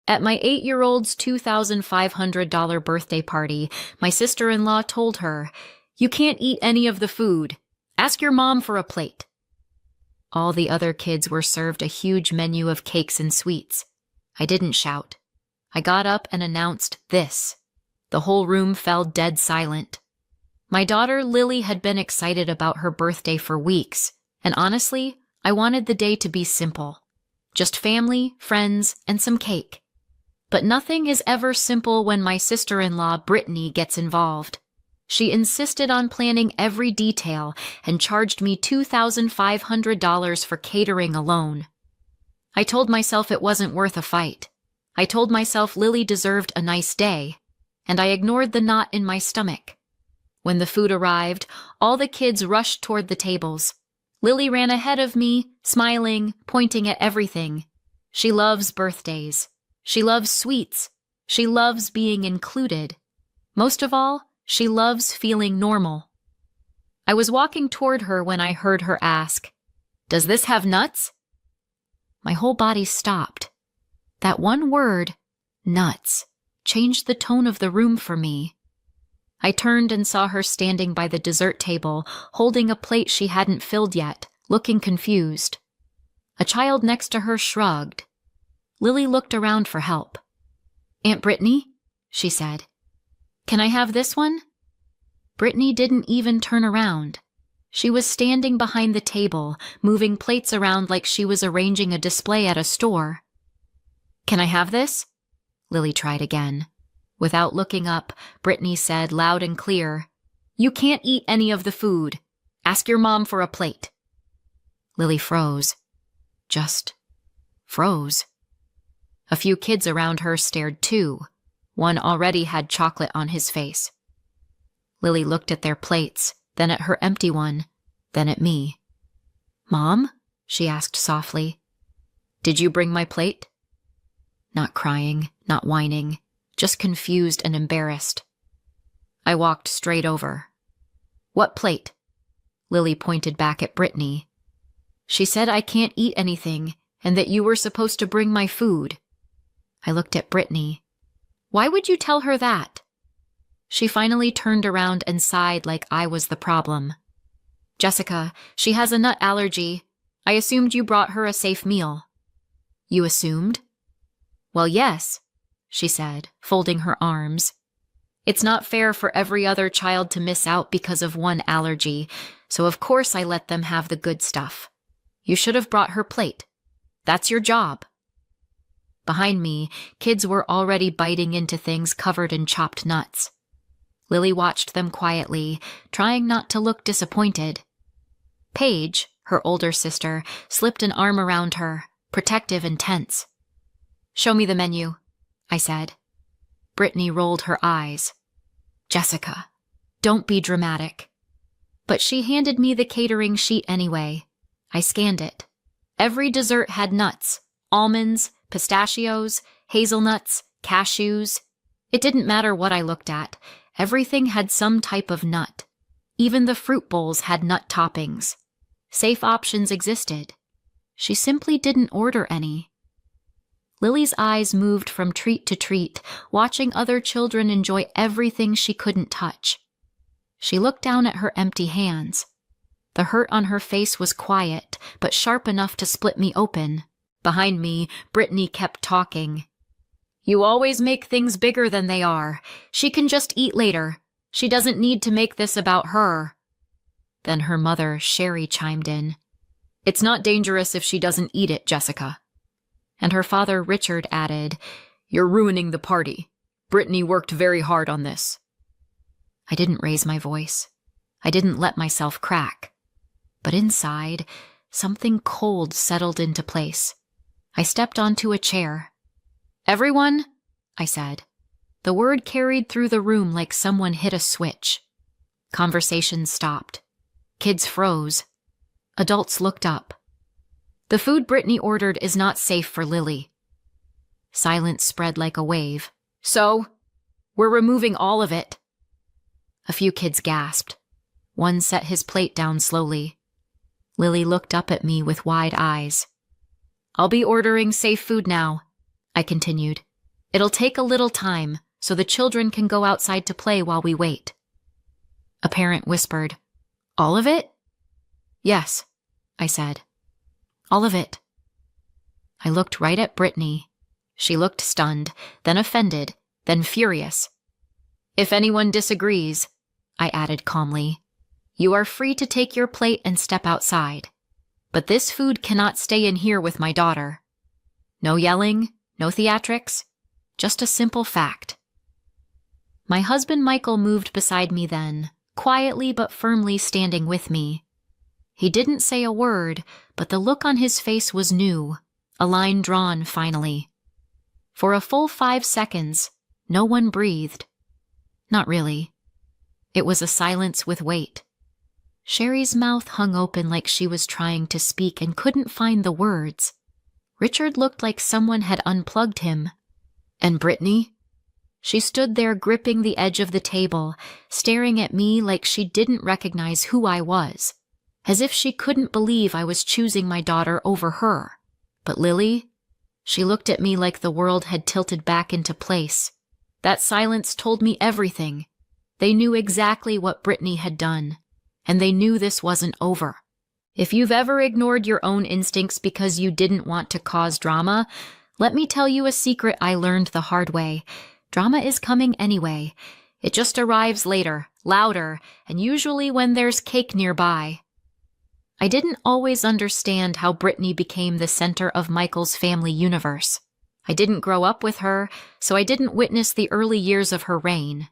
At my 8-year-old's $2,500 birthday party, my sister-in-law told her, "You can't eat any of the food. Ask your mom for a plate." All the other kids were served a huge menu of cakes and sweets. I didn't shout. I got up and announced this. The whole room fell dead silent. My daughter Lily had been excited about her birthday for weeks, and honestly, I wanted the day to be simple. Just family, friends, and some cake. But nothing is ever simple when my sister-in-law Brittany gets involved. She insisted on planning every detail and charged me $2,500 for catering alone. I told myself it wasn't worth a fight. I told myself Lily deserved a nice day, and I ignored the knot in my stomach. When the food arrived, all the kids rushed toward the tables. Lily ran ahead of me, smiling, pointing at everything. She loves birthdays. She loves sweets. She loves being included. Most of all, she loves feeling normal. I was walking toward her when I heard her ask, "Does this have nuts?" My whole body stopped. That one word, nuts, changed the tone of the room for me. I turned and saw her standing by the dessert table, holding a plate she hadn't filled yet, looking confused. A child next to her shrugged. Lily looked around for help. "Aunt Brittany," she said, "can I have this one?" Brittany didn't even turn around. She was standing behind the table, moving plates around like she was arranging a display at a store. "Can I have this?" Lily tried again. Without looking up, Brittany said loud and clear, "You can't eat any of the food. Ask your mom for a plate." Lily froze. Just froze. A few kids around her stared too. One already had chocolate on his face. Lily looked at their plates, then at her empty one, then at me. "Mom?" she asked softly. "Did you bring my plate?" Not crying, not whining, just confused and embarrassed. I walked straight over. "What plate?" Lily pointed back at Brittany. "She said I can't eat anything and that you were supposed to bring my food." I looked at Brittany. "Why would you tell her that?" She finally turned around and sighed like I was the problem. "Jessica, she has a nut allergy. I assumed you brought her a safe meal." "You assumed?" "Well, yes," she said, folding her arms. "It's not fair for every other child to miss out because of one allergy, so of course I let them have the good stuff. You should have brought her plate. That's your job." Behind me, kids were already biting into things covered in chopped nuts. Lily watched them quietly, trying not to look disappointed. Paige, her older sister, slipped an arm around her, protective and tense. "Show me the menu," I said. Brittany rolled her eyes. "Jessica, don't be dramatic." But she handed me the catering sheet anyway. I scanned it. Every dessert had nuts, almonds, pistachios, hazelnuts, cashews. It didn't matter what I looked at. Everything had some type of nut. Even the fruit bowls had nut toppings. Safe options existed. She simply didn't order any. Lily's eyes moved from treat to treat, watching other children enjoy everything she couldn't touch. She looked down at her empty hands. The hurt on her face was quiet, but sharp enough to split me open. Behind me, Brittany kept talking. "You always make things bigger than they are. She can just eat later. She doesn't need to make this about her." Then her mother, Sherry, chimed in. "It's not dangerous if she doesn't eat it, Jessica." And her father, Richard, added, "You're ruining the party. Brittany worked very hard on this." I didn't raise my voice. I didn't let myself crack. But inside, something cold settled into place. I stepped onto a chair. "Everyone," I said. The word carried through the room like someone hit a switch. Conversation stopped. Kids froze. Adults looked up. "The food Brittany ordered is not safe for Lily." Silence spread like a wave. "So, we're removing all of it." A few kids gasped. One set his plate down slowly. Lily looked up at me with wide eyes. "I'll be ordering safe food now," I continued. It'll take a little time, so the children can go outside to play while we wait. A parent whispered, "All of it?" "Yes," I said. "All of it." I looked right at Brittany. She looked stunned, then offended, then furious. "If anyone disagrees," I added calmly, "you are free to take your plate and step outside. But this food cannot stay in here with my daughter. No yelling, no theatrics, just a simple fact." My husband Michael moved beside me then, quietly but firmly standing with me. He didn't say a word, but the look on his face was new, a line drawn finally. For a full 5 seconds, no one breathed. Not really. It was a silence with weight. Sherry's mouth hung open like she was trying to speak and couldn't find the words. Richard looked like someone had unplugged him. And Brittany? She stood there gripping the edge of the table, staring at me like she didn't recognize who I was, as if she couldn't believe I was choosing my daughter over her. But Lily? She looked at me like the world had tilted back into place. That silence told me everything. They knew exactly what Brittany had done, and they knew this wasn't over. If you've ever ignored your own instincts because you didn't want to cause drama, let me tell you a secret I learned the hard way. Drama is coming anyway. It just arrives later, louder, and usually when there's cake nearby. I didn't always understand how Brittany became the center of Michael's family universe. I didn't grow up with her, so I didn't witness the early years of her reign.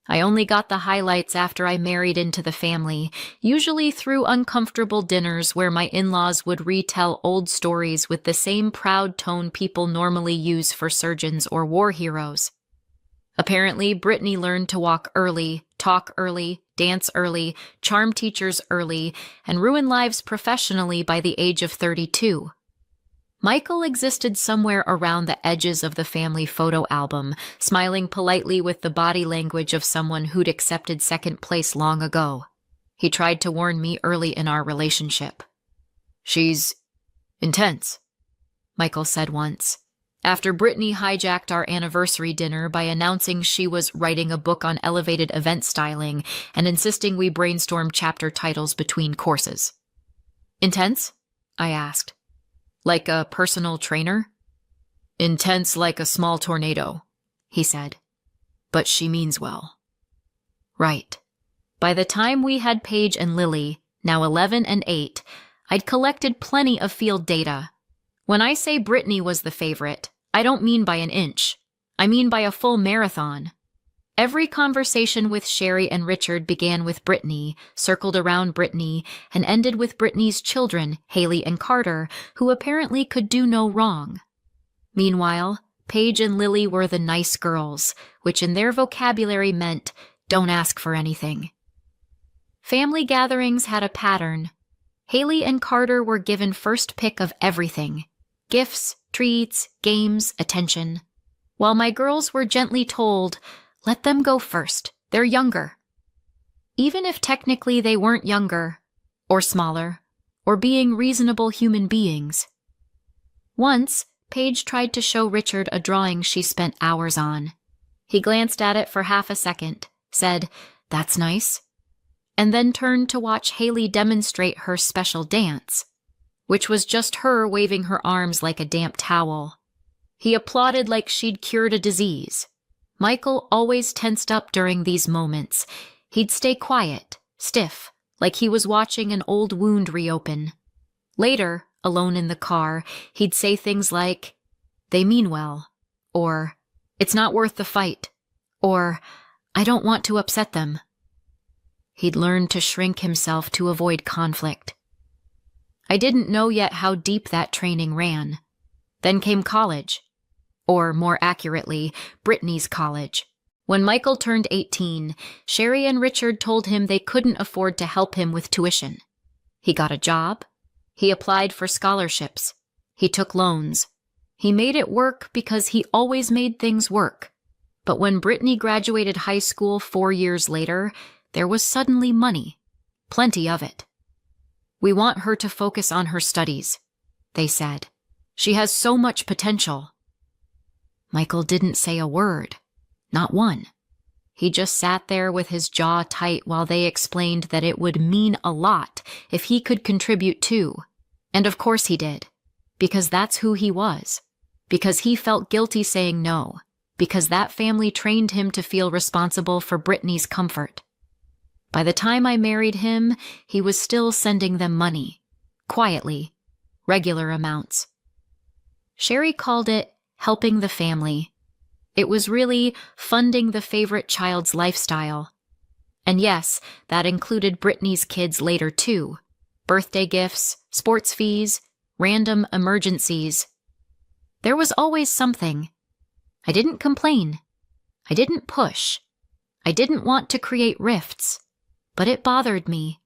I only got the highlights after I married into the family, usually through uncomfortable dinners where my in-laws would retell old stories with the same proud tone people normally use for surgeons or war heroes. Apparently, Brittany learned to walk early, talk early, dance early, charm teachers early, and ruin lives professionally by the age of 32. Michael existed somewhere around the edges of the family photo album, smiling politely with the body language of someone who'd accepted second place long ago. He tried to warn me early in our relationship. "She's intense," Michael said once, after Brittany hijacked our anniversary dinner by announcing she was writing a book on elevated event styling and insisting we brainstorm chapter titles between courses. "Intense?" I asked. "Like a personal trainer?" "Intense like a small tornado," he said. "But she means well." Right. By the time we had Paige and Lily, now 11 and 8, I'd collected plenty of field data. When I say Brittany was the favorite, I don't mean by an inch. I mean by a full marathon. Every conversation with Sherry and Richard began with Brittany, circled around Brittany, and ended with Brittany's children, Haley and Carter, who apparently could do no wrong. Meanwhile, Paige and Lily were the nice girls, which in their vocabulary meant, don't ask for anything. Family gatherings had a pattern. Haley and Carter were given first pick of everything: gifts, treats, games, attention. While my girls were gently told, let them go first, they're younger. Even if technically they weren't younger, or smaller, or being reasonable human beings. Once, Paige tried to show Richard a drawing she spent hours on. He glanced at it for half a second, said, "That's nice," and then turned to watch Haley demonstrate her special dance, which was just her waving her arms like a damp towel. He applauded like she'd cured a disease. Michael always tensed up during these moments. He'd stay quiet, stiff, like he was watching an old wound reopen. Later, alone in the car, he'd say things like, "They mean well," or "It's not worth the fight," or "I don't want to upset them." He'd learned to shrink himself to avoid conflict. I didn't know yet how deep that training ran. Then came college. Or, more accurately, Brittany's college. When Michael turned 18, Sherry and Richard told him they couldn't afford to help him with tuition. He got a job. He applied for scholarships. He took loans. He made it work because he always made things work. But when Brittany graduated high school 4 years later, there was suddenly money. Plenty of it. "We want her to focus on her studies," they said. "She has so much potential." Michael didn't say a word. Not one. He just sat there with his jaw tight while they explained that it would mean a lot if he could contribute too. And of course he did. Because that's who he was. Because he felt guilty saying no. Because that family trained him to feel responsible for Brittany's comfort. By the time I married him, he was still sending them money. Quietly. Regular amounts. Sherry called it helping the family. It was really funding the favorite child's lifestyle. And yes, that included Brittany's kids later too. Birthday gifts, sports fees, random emergencies. There was always something. I didn't complain. I didn't push. I didn't want to create rifts. But it bothered me.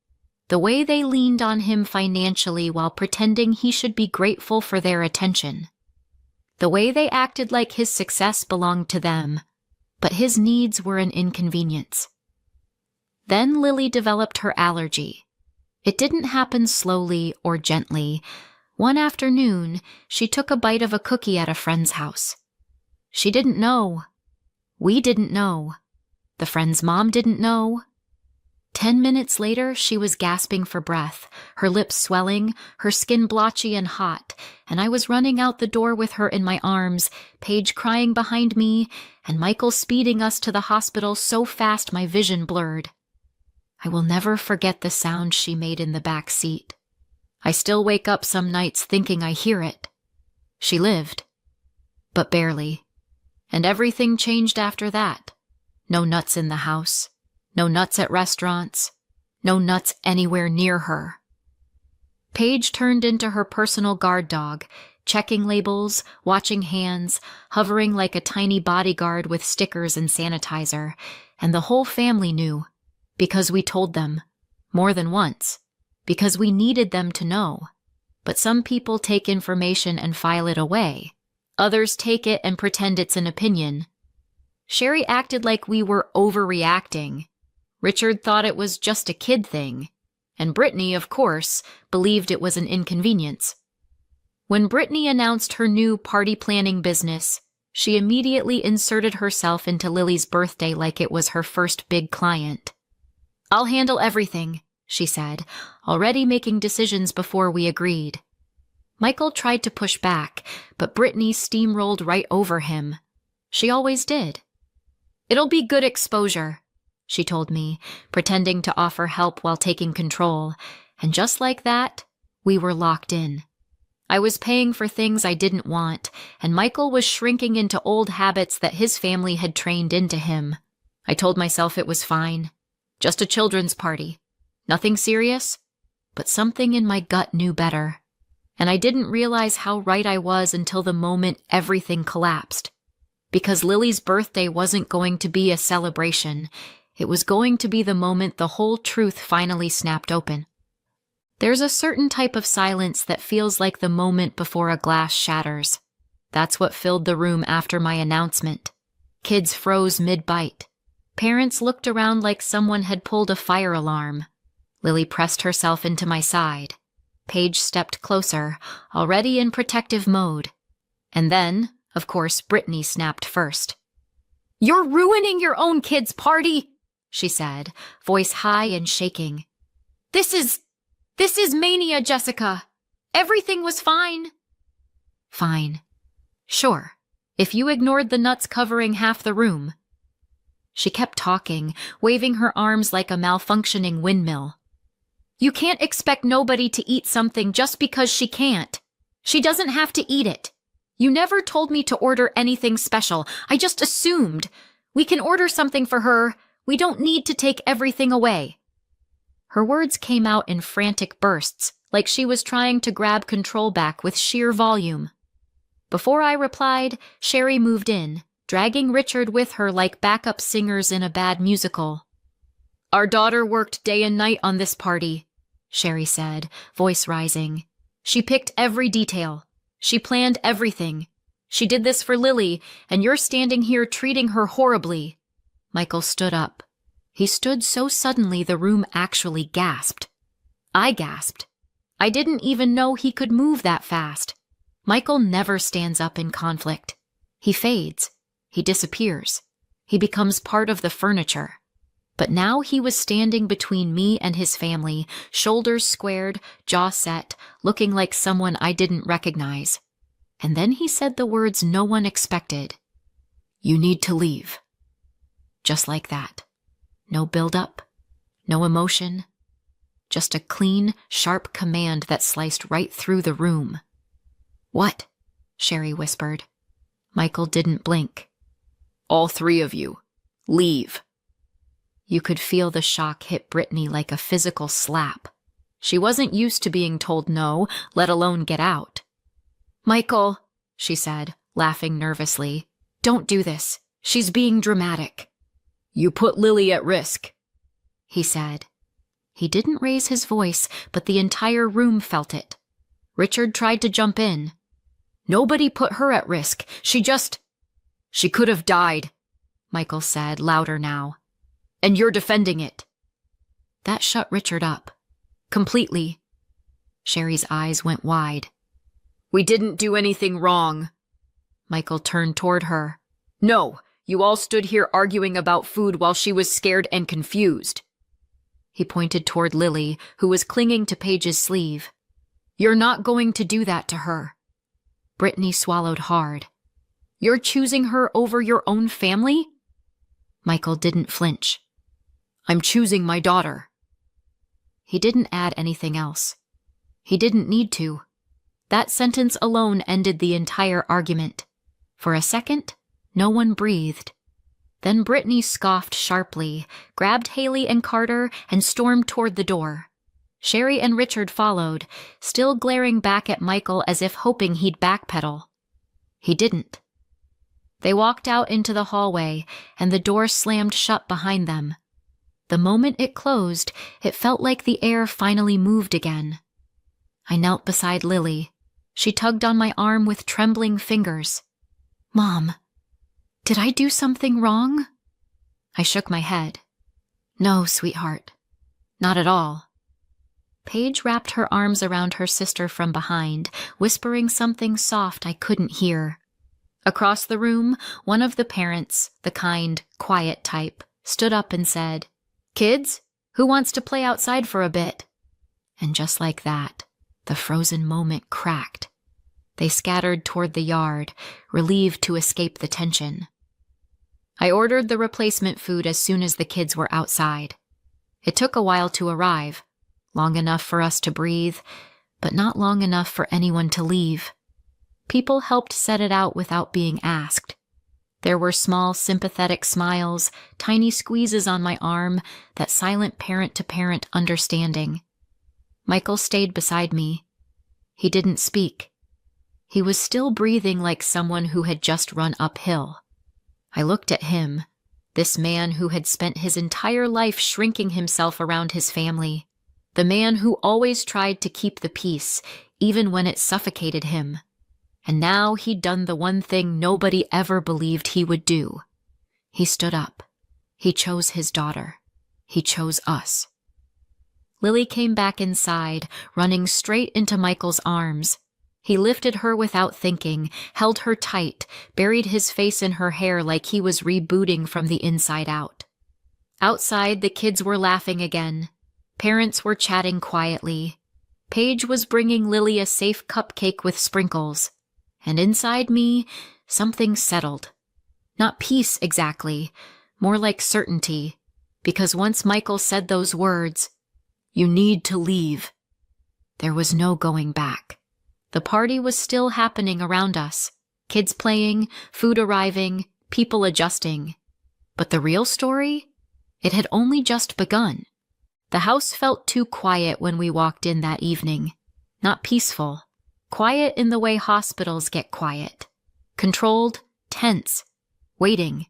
The way they leaned on him financially while pretending he should be grateful for their attention. The way they acted like his success belonged to them, but his needs were an inconvenience. Then Lily developed her allergy. It didn't happen slowly or gently. One afternoon, she took a bite of a cookie at a friend's house. She didn't know. We didn't know. The friend's mom didn't know. 10 minutes later, she was gasping for breath, her lips swelling, her skin blotchy and hot, and I was running out the door with her in my arms, Paige crying behind me, and Michael speeding us to the hospital so fast my vision blurred. I will never forget the sound she made in the back seat. I still wake up some nights thinking I hear it. She lived, but barely. And everything changed after that. No nuts in the house. No nuts at restaurants. No nuts anywhere near her. Paige turned into her personal guard dog, checking labels, watching hands, hovering like a tiny bodyguard with stickers and sanitizer, and the whole family knew, because we told them, more than once, because we needed them to know. But some people take information and file it away. Others take it and pretend it's an opinion. Sherry acted like we were overreacting. Richard thought it was just a kid thing. And Brittany, of course, believed it was an inconvenience. When Brittany announced her new party planning business, she immediately inserted herself into Lily's birthday like it was her first big client. "I'll handle everything," she said, already making decisions before we agreed. Michael tried to push back, but Brittany steamrolled right over him. She always did. "It'll be good exposure," she told me, pretending to offer help while taking control, and just like that, we were locked in. I was paying for things I didn't want, and Michael was shrinking into old habits that his family had trained into him. I told myself it was fine. Just a children's party. Nothing serious, but something in my gut knew better. And I didn't realize how right I was until the moment everything collapsed. Because Lily's birthday wasn't going to be a celebration. It was going to be the moment the whole truth finally snapped open. There's a certain type of silence that feels like the moment before a glass shatters. That's what filled the room after my announcement. Kids froze mid-bite. Parents looked around like someone had pulled a fire alarm. Lily pressed herself into my side. Paige stepped closer, already in protective mode. And then, of course, Brittany snapped first. "You're ruining your own kid's party," she said, voice high and shaking. This is mania, Jessica. Everything was fine." "Fine. Sure, if you ignored the nuts covering half the room." She kept talking, waving her arms like a malfunctioning windmill. "You can't expect nobody to eat something just because she can't. She doesn't have to eat it. You never told me to order anything special. I just assumed. We can order something for her. We don't need to take everything away." Her words came out in frantic bursts, like she was trying to grab control back with sheer volume. Before I replied, Sherry moved in, dragging Richard with her like backup singers in a bad musical. "Our daughter worked day and night on this party," Sherry said, voice rising. "She picked every detail. She planned everything. She did this for Lily, and you're standing here treating her horribly." Michael stood up. He stood so suddenly the room actually gasped. I gasped. I didn't even know he could move that fast. Michael never stands up in conflict. He fades. He disappears. He becomes part of the furniture. But now he was standing between me and his family, shoulders squared, jaw set, looking like someone I didn't recognize. And then he said the words no one expected. "You need to leave." Just like that. No build-up, no emotion, just a clean, sharp command that sliced right through the room. "What?" Sherry whispered. Michael didn't blink. "All three of you, leave." You could feel the shock hit Brittany like a physical slap. She wasn't used to being told no, let alone get out. "Michael," she said, laughing nervously, "don't do this. She's being dramatic." "You put Lily at risk," he said. He didn't raise his voice, but the entire room felt it. Richard tried to jump in. "Nobody put her at risk. She could have died," Michael said, louder now. "And you're defending it." That shut Richard up. Completely. Sherry's eyes went wide. "We didn't do anything wrong." Michael turned toward her. "No, you all stood here arguing about food while she was scared and confused." He pointed toward Lily, who was clinging to Paige's sleeve. "You're not going to do that to her." Brittany swallowed hard. "You're choosing her over your own family?" Michael didn't flinch. "I'm choosing my daughter." He didn't add anything else. He didn't need to. That sentence alone ended the entire argument. For a second, no one breathed. Then Brittany scoffed sharply, grabbed Haley and Carter, and stormed toward the door. Sherry and Richard followed, still glaring back at Michael as if hoping he'd backpedal. He didn't. They walked out into the hallway, and the door slammed shut behind them. The moment it closed, it felt like the air finally moved again. I knelt beside Lily. She tugged on my arm with trembling fingers. "Mom, did I do something wrong?" I shook my head. "No, sweetheart. Not at all." Paige wrapped her arms around her sister from behind, whispering something soft I couldn't hear. Across the room, one of the parents, the kind, quiet type, stood up and said, "Kids, who wants to play outside for a bit?" And just like that, the frozen moment cracked. They scattered toward the yard, relieved to escape the tension. I ordered the replacement food as soon as the kids were outside. It took a while to arrive, long enough for us to breathe, but not long enough for anyone to leave. People helped set it out without being asked. There were small, sympathetic smiles, tiny squeezes on my arm, that silent parent-to-parent understanding. Michael stayed beside me. He didn't speak. He was still breathing like someone who had just run uphill. I looked at him, this man who had spent his entire life shrinking himself around his family, the man who always tried to keep the peace, even when it suffocated him. And now he'd done the one thing nobody ever believed he would do. He stood up. He chose his daughter. He chose us. Lily came back inside, running straight into Michael's arms. He lifted her without thinking, held her tight, buried his face in her hair like he was rebooting from the inside out. Outside, the kids were laughing again. Parents were chatting quietly. Paige was bringing Lily a safe cupcake with sprinkles. And inside me, something settled. Not peace exactly, more like certainty, because once Michael said those words, "You need to leave," there was no going back. The party was still happening around us, kids playing, food arriving, people adjusting. But the real story? It had only just begun. The house felt too quiet when we walked in that evening, not peaceful. Quiet in the way hospitals get quiet. Controlled, tense, waiting.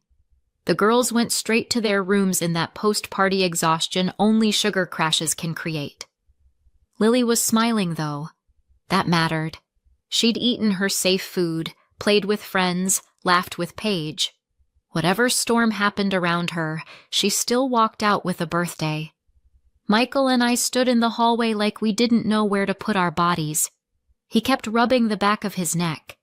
The girls went straight to their rooms in that post-party exhaustion only sugar crashes can create. Lily was smiling, though. That mattered. She'd eaten her safe food, played with friends, laughed with Paige. Whatever storm happened around her, she still walked out with a birthday. Michael and I stood in the hallway like we didn't know where to put our bodies. He kept rubbing the back of his neck.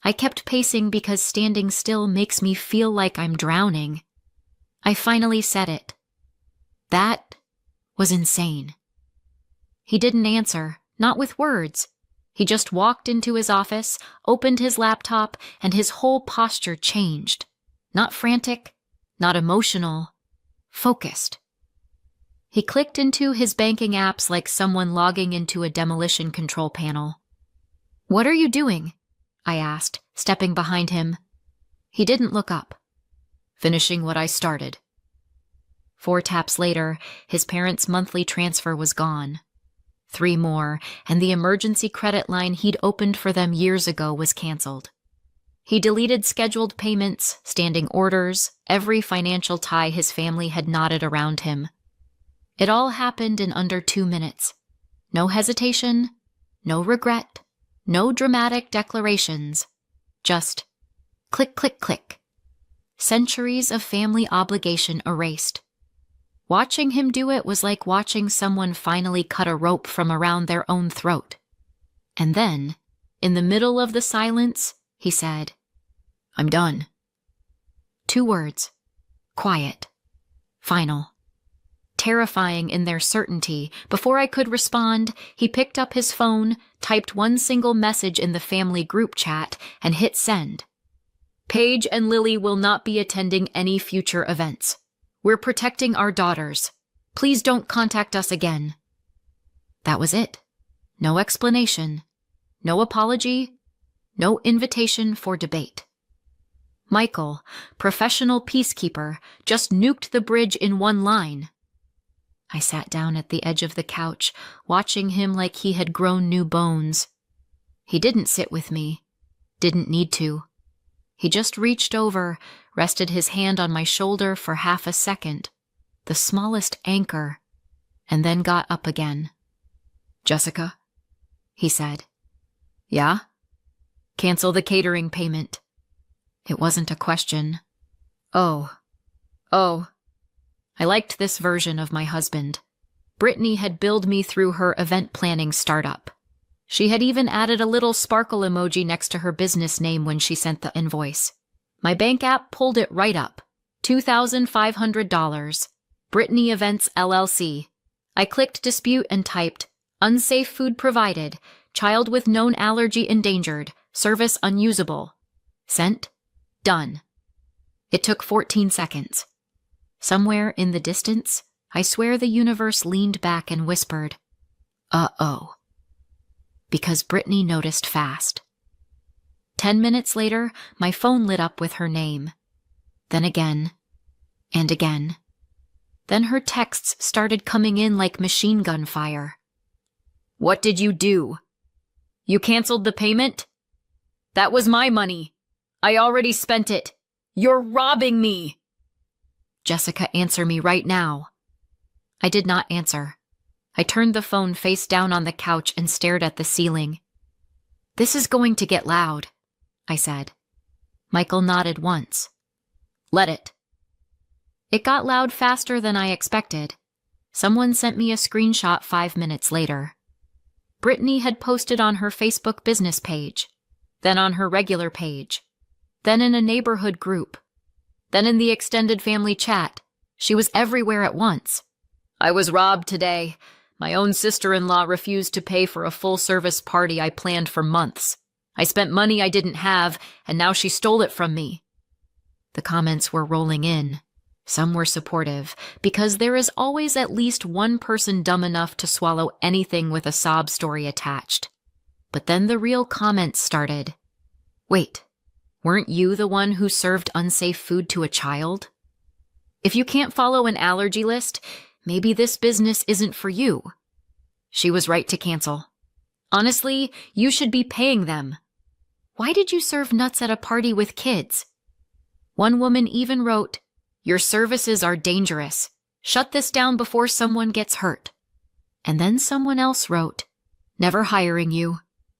I kept pacing because standing still makes me feel like I'm drowning. I finally said it. That was insane. He didn't answer, not with words. He just walked into his office, opened his laptop, and his whole posture changed. Not frantic, not emotional, focused. He clicked into his banking apps like someone logging into a demolition control panel. "What are you doing?" I asked, stepping behind him. He didn't look up. "Finishing what I started." 4 taps later, his parents' monthly transfer was gone. 3 more, and the emergency credit line he'd opened for them years ago was canceled. He deleted scheduled payments, standing orders, every financial tie his family had knotted around him. It all happened in under 2 minutes. No hesitation, no regret, no dramatic declarations. Just click, click, click. Centuries of family obligation erased. Watching him do it was like watching someone finally cut a rope from around their own throat. And then, in the middle of the silence, he said, "I'm done." 2 words. Quiet. Final. Terrifying in their certainty, before I could respond, he picked up his phone, typed one single message in the family group chat, and hit send. "Paige and Lily will not be attending any future events. We're protecting our daughters. Please don't contact us again." That was it. No explanation. No apology. No invitation for debate. Michael, professional peacekeeper, just nuked the bridge in one line. I sat down at the edge of the couch, watching him like he had grown new bones. He didn't sit with me. Didn't need to. He just reached over, rested his hand on my shoulder for half a second, the smallest anchor, and then got up again. "Jessica?" he said. "Yeah?" "Cancel the catering payment." It wasn't a question. Oh. I liked this version of my husband. Brittany had billed me through her event planning startup. She had even added a little sparkle emoji next to her business name when she sent the invoice. My bank app pulled it right up. $2,500. Brittany Events LLC. I clicked dispute and typed, "Unsafe food provided. Child with known allergy endangered. Service unusable." Sent. Done. It took 14 seconds. Somewhere in the distance, I swear the universe leaned back and whispered, "Uh-oh." Because Brittany noticed fast. 10 minutes later, my phone lit up with her name. Then again, and again. Then her texts started coming in like machine gun fire. "What did you do? You canceled the payment? That was my money. I already spent it. You're robbing me." "Jessica, answer me right now." I did not answer. I turned the phone face down on the couch and stared at the ceiling. "This is going to get loud," I said. Michael nodded once. "Let it." It got loud faster than I expected. Someone sent me a screenshot 5 minutes later. Brittany had posted on her Facebook business page, then on her regular page, then in a neighborhood group, then in the extended family chat. She was everywhere at once. "I was robbed today. My own sister-in-law refused to pay for a full-service party I planned for months. I spent money I didn't have, and now she stole it from me." The comments were rolling in. Some were supportive, because there is always at least one person dumb enough to swallow anything with a sob story attached. But then the real comments started. "Wait, weren't you the one who served unsafe food to a child? If you can't follow an allergy list, maybe this business isn't for you. She was right to cancel. Honestly, you should be paying them. Why did you serve nuts at a party with kids?" One woman even wrote, "Your services are dangerous. Shut this down before someone gets hurt." And then someone else wrote, "Never hiring you.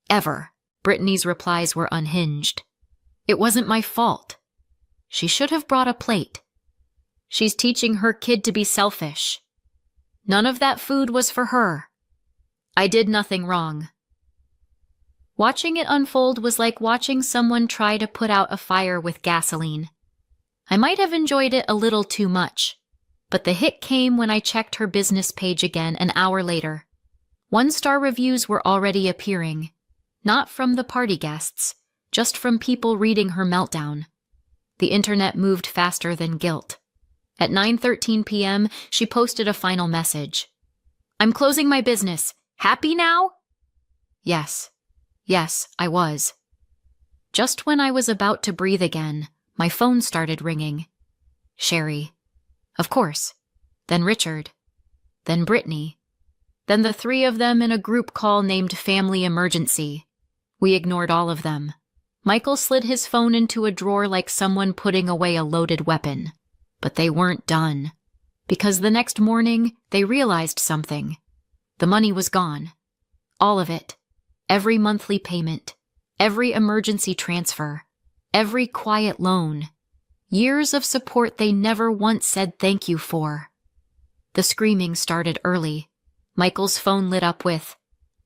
Ever." Brittany's replies were unhinged. "It wasn't my fault. She should have brought a plate. She's teaching her kid to be selfish. None of that food was for her. I did nothing wrong." Watching it unfold was like watching someone try to put out a fire with gasoline. I might have enjoyed it a little too much, but the hit came when I checked her business page again an hour later. 1-star reviews were already appearing, not from the party guests, just from people reading her meltdown. The internet moved faster than guilt. At 9:13 p.m., she posted a final message. "I'm closing my business. Happy now?" Yes, I was. Just when I was about to breathe again, my phone started ringing. Sherry. Of course. Then Richard. Then Brittany. Then the 3 of them in a group call named Family Emergency. We ignored all of them. Michael slid his phone into a drawer like someone putting away a loaded weapon. But they weren't done. Because the next morning, they realized something. The money was gone. All of it. Every monthly payment. Every emergency transfer. Every quiet loan. Years of support they never once said thank you for. The screaming started early. Michael's phone lit up with,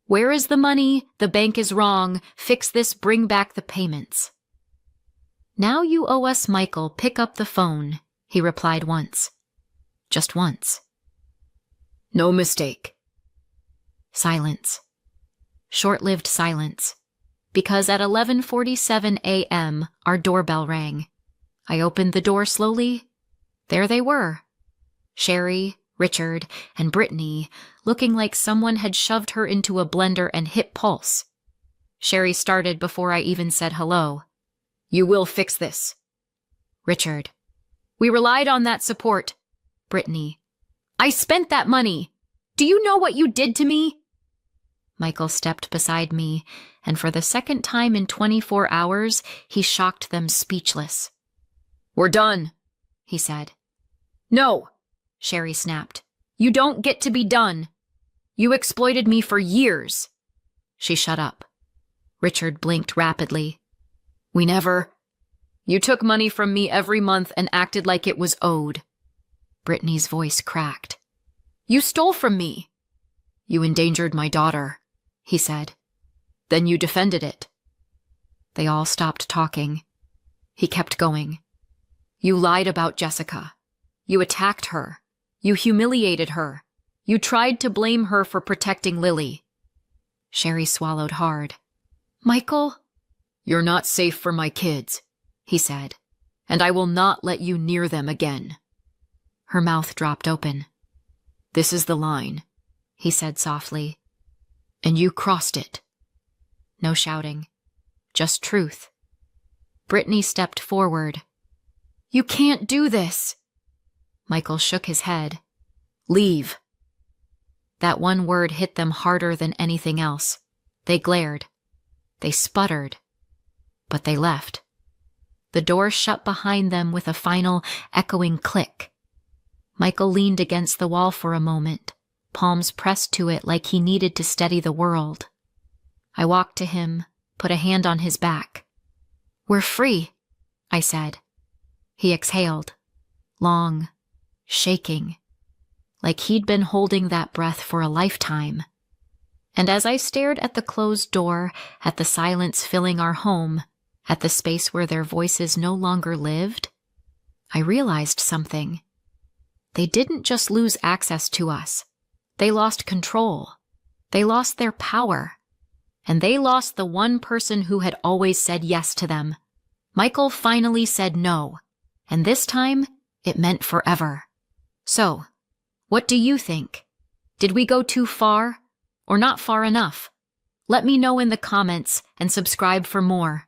"Where is the money? The bank is wrong. Fix this, bring back the payments." "Now you owe us, Michael. Pick up the phone," he replied once. Just once. "No mistake." Silence. Short-lived silence. Because at 11:47 a.m., our doorbell rang. I opened the door slowly. There they were. Sherry, Richard, and Brittany, looking like someone had shoved her into a blender and hit pulse. Sherry started before I even said hello. "You will fix this." Richard. "We relied on that support." Brittany. "I spent that money. Do you know what you did to me?" Michael stepped beside me, and for the second time in 24 hours, he shocked them speechless. "We're done," he said. "No," Sherry snapped. "You don't get to be done. You exploited me for years." She shut up. Richard blinked rapidly. "We never—" "You took money from me every month and acted like it was owed." Brittany's voice cracked. "You stole from me." "You endangered my daughter," he said. "Then you defended it." They all stopped talking. He kept going. "You lied about Jessica. You attacked her. You humiliated her. You tried to blame her for protecting Lily." Sherry swallowed hard. "Michael?" "You're not safe for my kids," he said, "and I will not let you near them again." Her mouth dropped open. "This is the line," he said softly. "And you crossed it." No shouting. Just truth. Brittany stepped forward. "You can't do this." Michael shook his head. "Leave." That one word hit them harder than anything else. They glared. They sputtered. But they left. The door shut behind them with a final, echoing click. Michael leaned against the wall for a moment, palms pressed to it like he needed to steady the world. I walked to him, put a hand on his back. "We're free," I said. He exhaled, long, shaking, like he'd been holding that breath for a lifetime. And as I stared at the closed door, at the silence filling our home, at the space where their voices no longer lived, I realized something. They didn't just lose access to us. They lost control. They lost their power. And they lost the one person who had always said yes to them. Michael finally said no. And this time, it meant forever. So, what do you think? Did we go too far? Or not far enough? Let me know in the comments and subscribe for more.